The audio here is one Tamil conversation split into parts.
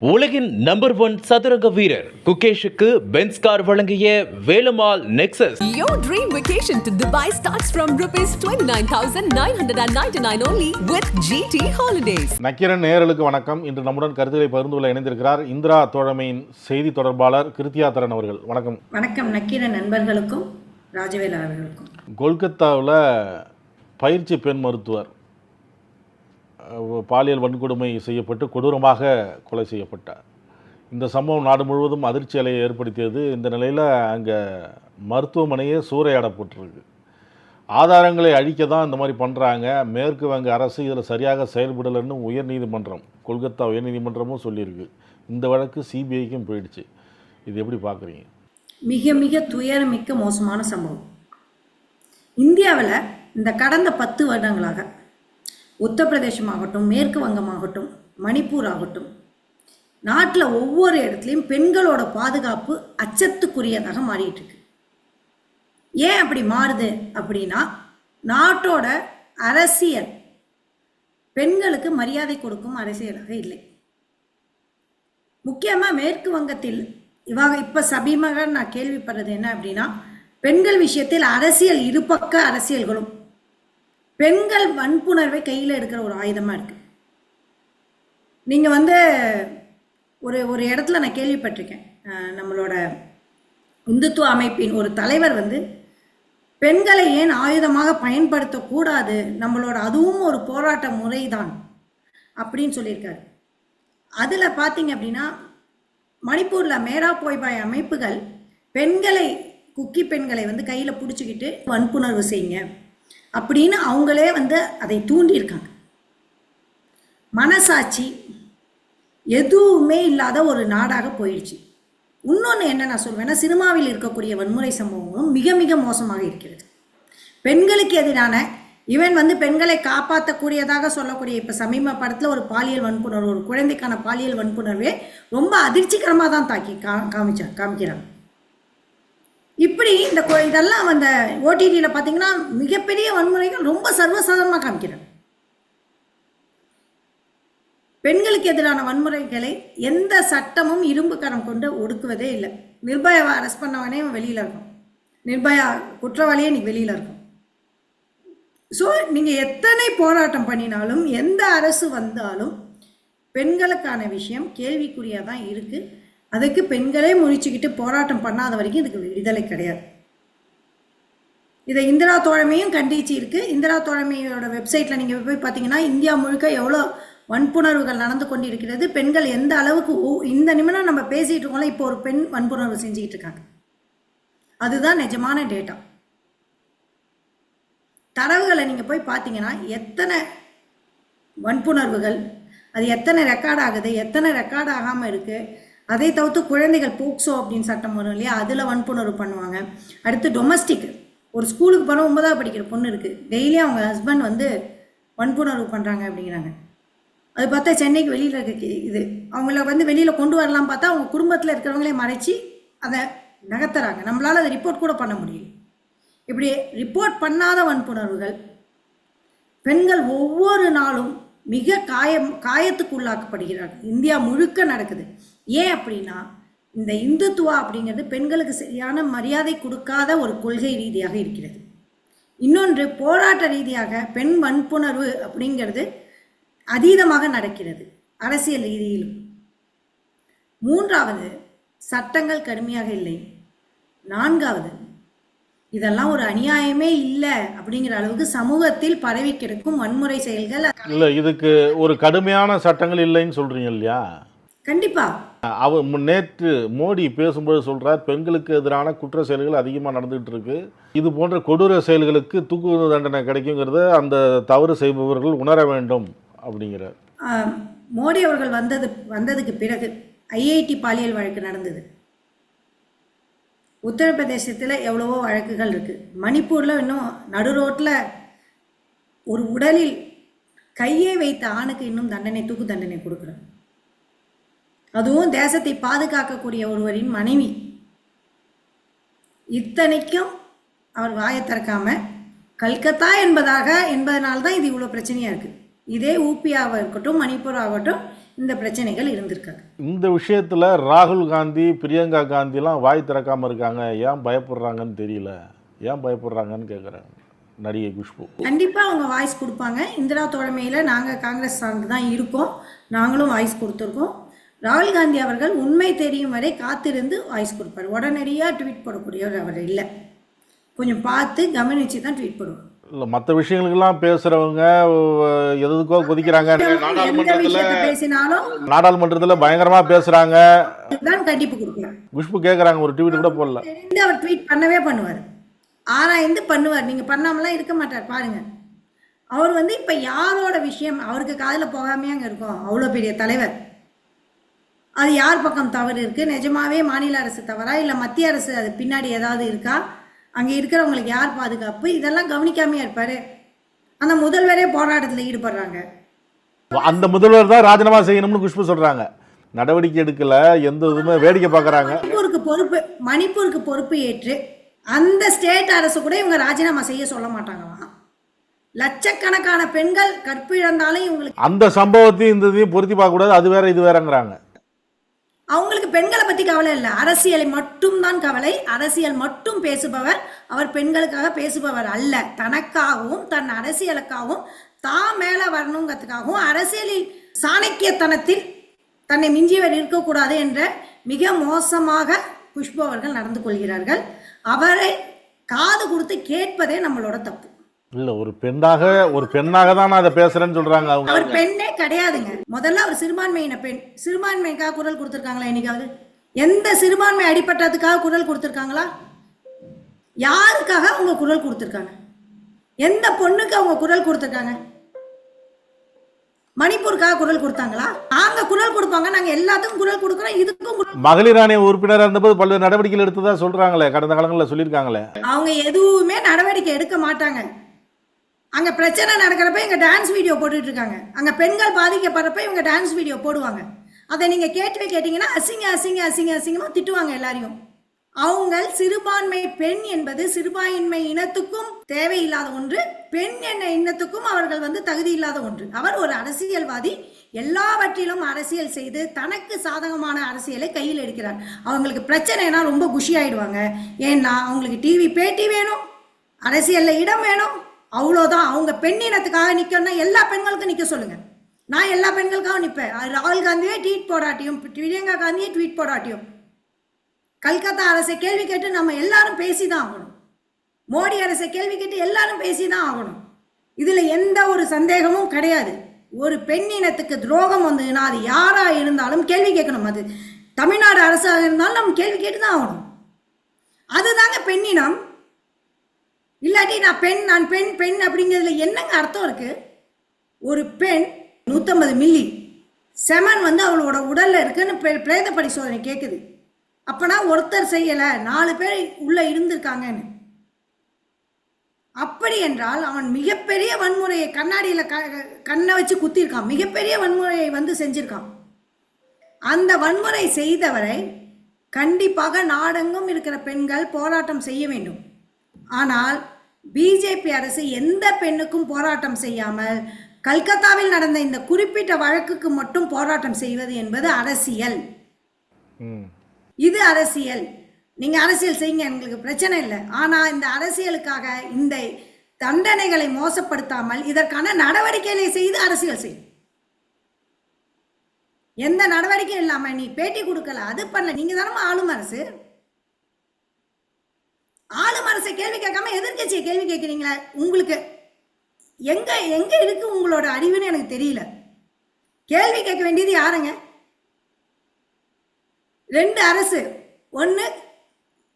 உலகின் நம்பர் 1 சதுரங்க வீரர் குகேஷுக்கு பென்ஸ் கார் வழங்கிய Velammal nexus. Your dream vacation to Dubai starts from rupees 29,999 only with GT Holidays. Nakkeeran நேயர்களுக்கு வணக்கம். இன்று நம்முடன் கருத்துக்களை பகிர்ந்து கொள்ள இணைந்திருக்கிறார் இந்திரா தோழமையின் செய்தி தொடர்பாளர் கிருத்தியா தரன் அவர்கள். வணக்கம். வணக்கம் நக்கீரன் நண்பர்களுக்கும் ராஜவேலா அவர்களுக்கும். கொல்கத்தாவில் பயிற்சி பெண் மருத்துவர் பாலியல் வன்கொடுமை செய்யப்பட்டு கொடூரமாக கொலை செய்யப்பட்டார். இந்த சம்பவம் நாடு முழுவதும் அதிர்ச்சி அலையை ஏற்படுத்தியது. இந்த நிலையில் அங்கே மருத்துவமனையே சூறையாடப்பட்டிருக்கு. ஆதாரங்களை அழிக்க தான் இந்த மாதிரி பண்ணுறாங்க. மேற்கு வங்க அரசு இதில் சரியாக செயல்படலைன்னு உயர்நீதிமன்றம், கொல்கத்தா உயர்நீதிமன்றமும் சொல்லியிருக்கு. இந்த வழக்கு சிபிஐக்கும் போயிடுச்சு. இது எப்படி பார்க்குறீங்க? மிக மிக துயரமிக்க மோசமான சம்பவம். இந்தியாவில் இந்த கடந்த 10 வருடங்களாக உத்தரப்பிரதேசமாகட்டும், மேற்கு வங்கமாகட்டும், மணிப்பூர் ஆகட்டும், நாட்டில் ஒவ்வொரு இடத்துலையும் பெண்களோட பாதுகாப்பு அச்சத்துக்குரியதாக மாறிட்டு இருக்கு. ஏன் அப்படி மாறுது அப்படின்னா, நாட்டோட அரசியல் பெண்களுக்கு மரியாதை கொடுக்கும் அரசியலாக இல்லை. முக்கியமாக மேற்கு வங்கத்தில் இப்போ சமீபமாக நான் கேள்விப்படுறது என்ன அப்படின்னா, பெண்கள் விஷயத்தில் அரசியல் இருபக்க அரசியல்களும் பெண்கள் வன்புணர்வை கையில் எடுக்கிற ஒரு ஆயுதமாக இருக்குது. நீங்கள் ஒரு இடத்துல நான் கேள்விப்பட்டிருக்கேன், நம்மளோட இந்துத்துவ அமைப்பின் ஒரு தலைவர் பெண்களை ஏன் ஆயுதமாக பயன்படுத்தக்கூடாது, நம்மளோட அதுவும் ஒரு போராட்ட முறைதான் அப்படின்னு சொல்லியிருக்காரு. அதில் பார்த்தீங்க அப்படின்னா, மணிப்பூரில் மேரா போய்பாய் அமைப்புகள் பெண்களை, குக்கி பெண்களை கையில் பிடிச்சிக்கிட்டு வன்புணர்வு செய்யுங்க அப்படின்னு அவங்களே அதை தூண்டியிருக்காங்க. மனசாட்சி எதுவுமே இல்லாத ஒரு நாடாக போயிடுச்சு. இன்னொன்று என்ன நான் சொல்வேன்னா, சினிமாவில் இருக்கக்கூடிய வன்முறை சம்பவங்களும் மிக மிக மோசமாக இருக்கிறது. பெண்களுக்கு எதிரான பெண்களை காப்பாற்றக்கூடியதாக சொல்லக்கூடிய இப்போ சமீப படத்தில் ஒரு பாலியல் வன்புணர்வு, ஒரு குழந்தைக்கான பாலியல் வன்புணர்வே ரொம்ப அதிர்ச்சிகரமாக தான் காமிக்கிறாங்க. இப்படி இதெல்லாம் ஓடிடியில் பார்த்தீங்கன்னா மிகப்பெரிய வன்முறைகள் ரொம்ப சர்வசாதாரணமாக காமிக்கிறாங்க. பெண்களுக்கு எதிரான வன்முறைகளை எந்த சட்டமும் இரும்பு கரம் கொண்டு ஒடுக்குவதே இல்லை. நிர்பயாவை அரெஸ்ட் பண்ணவனே வெளியில் இருக்கும், நிர்பயா குற்றவாளியே இன்னைக்கு வெளியில் இருக்கும். ஸோ நீங்கள் எத்தனை போராட்டம் பண்ணினாலும், எந்த அரசு வந்தாலும் பெண்களுக்கான விஷயம் கேள்விக்குறியாக தான் இருக்குது. அதுக்கு பெண்களே முழிச்சுக்கிட்டு போராட்டம் பண்ணாத வரைக்கும் இதுக்கு விடுதலை கிடையாது. இதை இந்திரா தோழமையும் கண்டிச்சு இருக்கு. இந்திரா தோழமையோட வெப்சைட்டில் நீங்கள் போய் பார்த்தீங்கன்னா, இந்தியா முழுக்க எவ்வளோ வன்புணர்வுகள் நடந்து கொண்டிருக்கிறது, பெண்கள் எந்த அளவுக்கு இந்த நிமிடம் நம்ம பேசிகிட்டு இருக்கோம்ல, இப்போ ஒரு பெண் வன்புணர்வு செஞ்சுக்கிட்டு இருக்காங்க. அதுதான் நிஜமான டேட்டா. தரவுகளை நீங்கள் போய் பார்த்தீங்கன்னா எத்தனை வன்புணர்வுகள், அது எத்தனை ரெக்கார்ட் ஆகுது, எத்தனை ரெக்கார்ட் ஆகாமல் இருக்குது. அதை தவிர்த்து குழந்தைகள் போக்சோ அப்படின்னு சட்டம் வரும் இல்லையா, அதில் வன்புணர்வு பண்ணுவாங்க. அடுத்து டொமஸ்டிக், ஒரு ஸ்கூலுக்கு போனால் 9ஆவது படிக்கிற பொண்ணு இருக்குது, டெய்லியும் அவங்க ஹஸ்பண்ட் வன்புணர்வு பண்ணுறாங்க அப்படிங்கிறாங்க. அது பார்த்தா சென்னைக்கு வெளியில் இருக்க இது அவங்கள வெளியில் கொண்டு வரலாம் பார்த்தா அவங்க குடும்பத்தில் இருக்கிறவங்களே மறைச்சி அதை நகர்த்துறாங்க. நம்மளால் அதை ரிப்போர்ட் கூட பண்ண முடியும். இப்படி ரிப்போர்ட் பண்ணாத வன்புணர்வுகள் பெண்கள் ஒவ்வொரு நாளும் மிக காயத்துக்கு உள்ளாக்கப்படுகிறார்கள். இந்தியா முழுக்க நடக்குது. ஏன் அப்படின்னா, இந்த இந்துத்துவா அப்படிங்கிறது பெண்களுக்கு சரியான மரியாதை கொடுக்காத ஒரு கொள்கை ரீதியாக இருக்கிறது. இன்னொன்று, போராட்ட ரீதியாக பெண் வன்புணர்வு அப்படிங்கிறது அதீதமாக நடக்கிறது அரசியல் ரீதியிலும். மூன்றாவது, சட்டங்கள் கடுமையாக இல்லை. நான்காவது, இதெல்லாம் ஒரு அநியாயமே இல்லை அப்படிங்கிற அளவுக்கு சமூகத்தில் பரவி கிடக்கும் வன்முறை செயல்கள். இல்லை, இதுக்கு ஒரு கடுமையான சட்டங்கள் இல்லைன்னு சொல்றீங்க இல்லையா? கண்டிப்பா. நேற்று மோடி பேசும்போது சொல்றார், பெண்களுக்கு எதிரான குற்ற செயல்கள் அதிகமாக நடந்துகிட்டு இருக்கு, இது போன்ற கொடூர செயல்களுக்கு தூக்கு தண்டனை கிடைக்குங்கிறத அந்த தவறு செய்பவர்கள் உணர வேண்டும் அப்படிங்கிறார். மோடி அவர்கள் வந்ததுக்கு பிறகு ஐஐடி பாலியல் வழக்கு நடந்தது. உத்தரப்பிரதேசத்தில் எவ்வளவோ வழக்குகள் இருக்குது. மணிப்பூரில் இன்னும் நடு ரோட்டில் ஒரு உடலில் கையை வைத்த ஆணுக்கு இன்னும் தூக்கு தண்டனை கொடுக்குறாங்க. அதுவும் தேசத்தை பாதுகாக்கக்கூடிய ஒருவரின் மனைவி. இத்தனைக்கும் அவர் வாயை திறக்காம கல்கத்தா என்பதனால்தான் இது இவ்வளோ பிரச்சனையாக இருக்குது. இதே ஊபியாக இருக்கட்டும், மணிப்பூர் ஆகட்டும், இந்த பிரச்சனைகள் இருந்திருக்காது. இந்த விஷயத்தில் ராகுல் காந்தி, பிரியங்கா காந்திலாம் வாய் திறக்காமல் இருக்காங்க. ஏன் பயப்படுறாங்கன்னு தெரியல. ஏன் பயப்படுறாங்கன்னு கேட்குறாங்க நடிகை குஷ்பு. கண்டிப்பாக அவங்க வாய்ஸ் கொடுப்பாங்க. இந்திரா தோழமையில் நாங்கள் காங்கிரஸ் சார்ந்து தான் இருக்கோம், நாங்களும் வாய்ஸ் கொடுத்துருக்கோம். ராகுல் காந்தி அவர்கள் உண்மை தெரியும் வரை காத்திருந்து வாய்ஸ் கொடுப்பார். உடனடியாக ட்வீட் போடக்கூடியவர் அவர் இல்லை. கொஞ்சம் பார்த்து கவனித்து தான் ட்வீட் போடுவார். இல்லை, மற்ற விஷயங்களுக்கெல்லாம் பேசுகிறவங்க எதுக்கோ கொதிக்கிறாங்க. நாடாளுமன்றத்தில் பயங்கரமாக பேசுகிறாங்க, கண்டிப்பு கொடுப்பார். குஷ்பு கேட்குறாங்க, ஒரு ட்வீட் கூட போடல. அவர் ட்வீட் பண்ணவே பண்ணுவார், ஆராய்ந்து பண்ணுவார். நீங்கள் பண்ணாமலாம் இருக்க மாட்டார். பாருங்க, அவர் இப்போ யாரோட விஷயம் அவருக்கு காதில் போகாமே அங்கே இருக்கும். அவ்வளோ பெரிய தலைவர். அது யார் பக்கம் தவறு இருக்குது, நிஜமாவே மாநில அரசு தவறா இல்லை மத்திய அரசு அது பின்னாடி ஏதாவது இருக்கா, அங்கே இருக்கிறவங்களுக்கு யார் பாதுகாப்பு, இதெல்லாம் கவனிக்காமையா இருப்பார். அந்த முதல்வரே போராட்டத்தில் ஈடுபடுறாங்க. அந்த முதல்வர் தான் ராஜினாமா செய்யணும்னு குஷ்பு சொல்கிறாங்க. நடவடிக்கை எடுக்கல, எந்த இதுவுமே வேடிக்கை பார்க்குறாங்க. மணிப்பூருக்கு பொறுப்பு ஏற்று அந்த ஸ்டேட் அரசு கூட இவங்க ராஜினாமா செய்ய சொல்ல மாட்டாங்களாம். லட்சக்கணக்கான பெண்கள் கற்பிழந்தாலும் இவங்களுக்கு அந்த சம்பவத்தையும் இந்த இதையும் பொருத்தி பார்க்கக்கூடாது, அது வேற இது வேறங்கிறாங்க. அவங்களுக்கு பெண்களை பற்றி கவலை இல்லை, அரசியலை மட்டும் தான் கவலை. அரசியல் மட்டும் பேசுபவர் அவர், பெண்களுக்காக பேசுபவர் அல்ல. தனக்காகவும் தன் அரசியலுக்காகவும் தான் மேலே வரணுங்கிறதுக்காகவும் அரசியலில் சாணக்கியத்தனத்தில் தன்னை மிஞ்சியவர் இருக்கக்கூடாது என்ற மிக மோசமாக குஷ்பு அவர்கள் நடந்து கொள்கிறார்கள். அவரை காது கொடுத்து கேட்பதே நம்மளோட தப்பு. இல்ல, ஒரு பெண்ணாக தான் நான் அதை பேசுறேன்னு சொல்றாங்க அவங்க. அவர் பெண்ணே கிடையாதுங்க. முதல்ல அவர் சிறுபான்மையின பெண். சிறுபான்மைக்காக குரல் கொடுத்துருக்காங்களா என்னைக்காவது? எந்த சிறுபான்மை அடிப்பட்டதுக்காக குரல் கொடுத்துருக்காங்களா? யாருக்காக அவங்க குரல் கொடுத்துருக்காங்க? எந்த பொண்ணுக்கு அவங்க குரல் கொடுத்துருக்காங்க? மணிப்பூருக்காக குரல் கொடுத்தாங்களா? நாங்க குரல் கொடுப்பாங்க, நாங்க எல்லாத்துக்கும் குரல் கொடுக்குறோம். இதுக்கும் மகளிர் ஆணைய உறுப்பினர் இருந்தபோது பல்வேறு நடவடிக்கைகள் எடுத்ததா சொல்றாங்களே, கடந்த காலங்களில் சொல்லியிருக்காங்களே. அவங்க எதுவுமே நடவடிக்கை எடுக்க மாட்டாங்க. அங்க பிரச்சனை நடக்கிறப்ப இங்க டான்ஸ் வீடியோ போட்டுட்டு இருக்காங்க. அங்க பெண்கள் பாதிக்கப்படுறப்ப இவங்க டான்ஸ் வீடியோ போடுவாங்க. அதை நீங்க கேட்டீங்கன்னா அசிங்கமா திட்டுவாங்க எல்லாரையும். அவங்க சிறுபான்மை பெண் என்பது சிறுபான்மை இனத்துக்கும் தேவையில்லாத ஒன்று, பெண் என்ற இனத்துக்கும் அவர்கள் தகுதி இல்லாத ஒன்று. அவர் ஒரு அரசியல்வாதி, எல்லாவற்றிலும் அரசியல் செய்து தனக்கு சாதகமான அரசியலை கையில் எடுக்கிறார். அவங்களுக்கு பிரச்சனைனா ரொம்ப குஷி ஆயிடுவாங்க. ஏன்னா அவங்களுக்கு டிவி பேட்டி வேணும், அரசியல்ல இடம் வேணும், அவ்வளோதான். அவங்க பெண் இனத்துக்காக நிற்கணும்னா எல்லா பெண்களுக்கும் நிற்க சொல்லுங்க. நான் எல்லா பெண்களுக்காகவும் நிற்பேன். ராகுல் காந்தியே ட்வீட் போடாட்டியும், பிரியங்கா காந்தியே ட்வீட் போடாட்டியும், கல்கத்தா அரசை கேள்வி கேட்டு நம்ம எல்லாரும் பேசிதான் ஆகணும். மோடி அரசை கேள்வி கேட்டு எல்லாரும் பேசிதான் ஆகணும். இதுல எந்த ஒரு சந்தேகமும் கிடையாது. ஒரு பெண் இனத்துக்கு துரோகம் வந்ததுன்னா அது யாரா இருந்தாலும் கேள்வி கேட்கணும். அது தமிழ்நாடு அரசாக இருந்தாலும் நம்ம கேள்வி கேட்டுதான் ஆகணும். அதுதாங்க பெண்ணினம். இல்லாட்டி நான் பெண் அப்படிங்கிறதுல என்னங்க அர்த்தம் இருக்கு? ஒரு பெண் 150 மில்லி செமன் அவளோட உடல்ல இருக்குன்னு பிரேத பரிசோதனை கேட்குது. அப்பனா ஒருத்தர் செய்யல, 4 பேர் உள்ள இருந்திருக்காங்கன்னு. அப்படி என்றால் அவன் மிகப்பெரிய வன்முறையை கண்ணாடியில கண்ணை வச்சு குத்திருக்கான். மிகப்பெரிய வன்முறையை செஞ்சிருக்கான். அந்த வன்முறை செய்தவரை கண்டிப்பாக நாடெங்கும் இருக்கிற பெண்கள் போராட்டம் செய்ய வேண்டும். ஆனால் பிஜேபி அரசு எந்த பெண்ணுக்கும் போராட்டம் செய்யாமல் கல்கத்தாவில் நடந்த இந்த குறிப்பிட்ட வழக்குக்கு மட்டும் போராட்டம் செய்வது என்பது அரசியல். இது அரசியல். நீங்க அரசியல் செய்யுங்க, எங்களுக்கு பிரச்சனை இல்லை. ஆனா இந்த அரசியலுக்காக இந்த தண்டனைகளை மோசப்படுத்தாமல் இதற்கான நடவடிக்கைகளை செய்து அரசியல் செய்யும். எந்த நடவடிக்கையும் இல்லாம நீ பேட்டி கொடுக்கல, அது பண்ணல, நீங்க தானே ஆளும் அரசு. ஆளும் அரசை கேள்வி கேட்காம எதிர்கட்சியை கேள்வி கேட்கிறீங்களா? உங்களுக்கு எங்க இருக்கு உங்களோட அறிவுன்னு எனக்கு தெரியல. கேள்வி கேட்க வேண்டியது யாருங்க? 2 அரசு, ஒன்று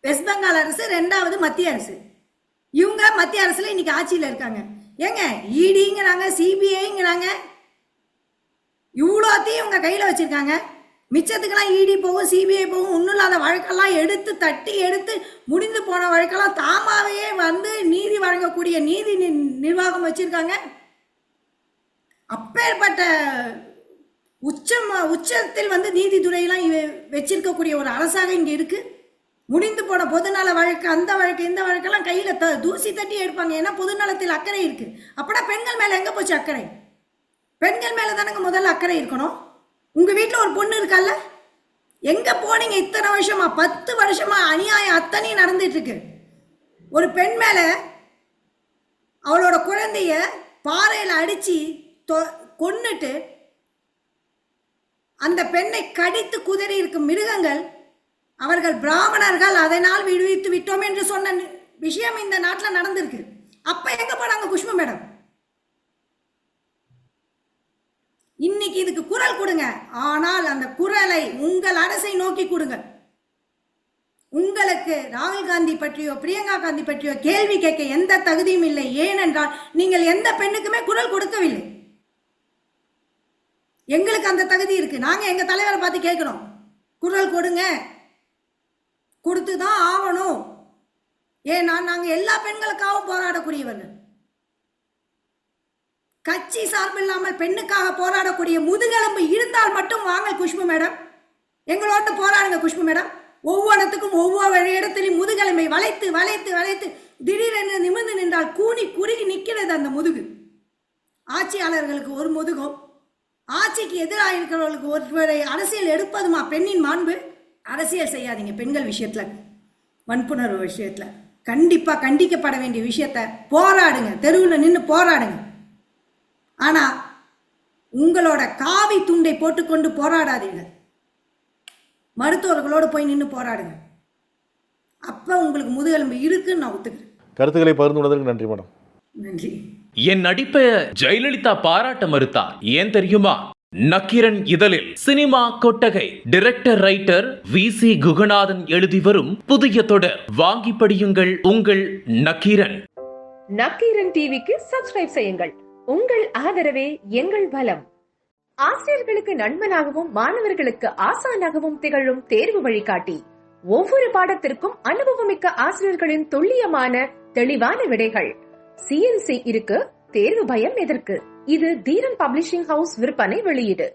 வெஸ்ட் பெங்கால் அரசு, 2வது மத்திய அரசு. இவங்க மத்திய அரசுல இன்னைக்கு ஆட்சியில் இருக்காங்க. ஏங்க இடிங்கிறாங்க, சிபிஐங்கிறாங்க, இவ்வளோத்தையும் இவங்க கையில் வச்சிருக்காங்க. மிச்சத்துக்கெல்லாம் இடி போகும், சிபிஐ போகும். ஒன்றும் இல்லாத வழக்கெல்லாம் தட்டி எடுத்து முடிந்து போன வழக்கெல்லாம் தாமாவே நீதி வழங்கக்கூடிய நீதி நிர்வாகம் வச்சிருக்காங்க. அப்பேற்பட்ட உச்சத்தில் நீதித்துறையெல்லாம் வச்சிருக்கக்கூடிய ஒரு அரசாக இங்கே இருக்கு. முடிந்து போன பொதுநல வழக்கு, அந்த வழக்கு, இந்த வழக்கெல்லாம் கையில் தூசி தட்டி எடுப்பாங்க. ஏன்னா பொதுநலத்தில் அக்கறை இருக்கு. அப்படின்னா பெண்கள் மேலே எங்கே போச்சு அக்கறை? பெண்கள் மேலே தானங்க முதல்ல அக்கறை இருக்கணும். உங்க வீட்டுல ஒரு பொண்ணு இருக்கல்ல, எங்க போனீங்க இத்தனை வருஷமா? 10 வருஷமா அநியாயம் அத்தனையும் நடந்துட்டு இருக்கு. ஒரு பெண் மேல அவளோட குழந்தைய பாறையில அடிச்சு கொன்னுட்டு அந்த பெண்ணை கடித்து குதறி இருக்கும் மிருகங்கள், அவர்கள் பிராமணர்கள், அதனால் விடுவித்து விட்டோம் என்று சொன்ன விஷயம் இந்த நாட்டில் நடந்திருக்கு. அப்ப எங்க போனாங்க குஷ்பு மேடம்? இன்னைக்கு இதுக்கு குரல் கொடுங்க. ஆனால் அந்த குரலை உங்கள் அரசை நோக்கி கொடுங்க. உங்களுக்கு ராகுல் காந்தி பற்றியோ பிரியங்கா காந்தி பற்றியோ கேள்வி கேட்க எந்த தகுதியும் இல்லை. ஏனென்றால் நீங்கள் எந்த பெண்ணுக்குமே குரல் கொடுக்கவில்லை. எங்களுக்கு அந்த தகுதி இருக்கு. நாங்க எங்க தலைவரை பார்த்து கேட்கணும், குரல் கொடுங்க, கொடுத்துதான் ஆகணும். ஏன்னா நாங்க எல்லா பெண்களுக்காகவும் போராடக்கூடியவர்கள். கட்சி சார்பில்லாமல் பெண்ணுக்காக போராடக்கூடிய முதுகெலும்பு இருந்தால் மட்டும் வாங்க குஷ்பு மேடம், எங்களோட போராடுங்க குஷ்பு மேடம். ஒவ்வொருத்துக்கும் ஒவ்வொரு இடத்திலும் முதுகெலும்பை வளைத்து வளைத்து வளைத்து திடீரென்று நிமிர்ந்து நின்றால் கூனி குறுகி நிற்கிறது அந்த முதுகு. ஆட்சியாளர்களுக்கு ஒரு முதுகும், ஆட்சிக்கு எதிராக இருக்கிறவர்களுக்கு ஒருவரை அரசியல் எடுப்பதுமா பெண்ணின் மாண்பு? அரசியல் செய்யாதீங்க பெண்கள் விஷயத்துல, வன்புணர்வு விஷயத்துல. கண்டிப்பா கண்டிக்கப்பட வேண்டிய விஷயத்த போராடுங்க, தெருவில் நின்று போராடுங்க. ஆனா உங்களோட காவி துண்டை போட்டுக்கொண்டு போராடாதீங்க. மருத்துவர்களோடு போய் நின்று போராடுங்க. அப்ப உங்களுக்கு முதுகெலும்பு இருக்குன்னு நான் ஒத்துக்கிறேன். கருத்துக்களை பகிர்ந்து கொண்டதற்கு நன்றி மேடம். நன்றி. என் நடிப்பை ஜெயலலிதா பாராட்ட மறுத்தார். ஏன் தெரியுமா? நக்கீரன் இதழில் சினிமா கொட்டகை டைரக்டர் ரைட்டர் VC குகநாதன் எழுதி வரும் புதிய தொடர் வாங்கி படியுங்கள் உங்கள் நக்கீரன். நக்கீரன் டிவிக்கு சப்ஸ்கிரைப் செய்யுங்கள். உங்கள் ஆதரவே எங்கள் பலம். ஆசிரியர்களுக்கு நண்பனாகவும் மாணவர்களுக்கு ஆசானாகவும் திகழும் தேர்வு வழிகாட்டி. ஒவ்வொரு பாடத்திற்கும் அனுபவமிக்க ஆசிரியர்களின் துல்லியமான தெளிவான விடைகள். CNC இருக்கு, தேர்வு பயம் எதற்கு? இது தீரன் பப்ளிஷிங் ஹவுஸ் விற்பனை வெளியீடு.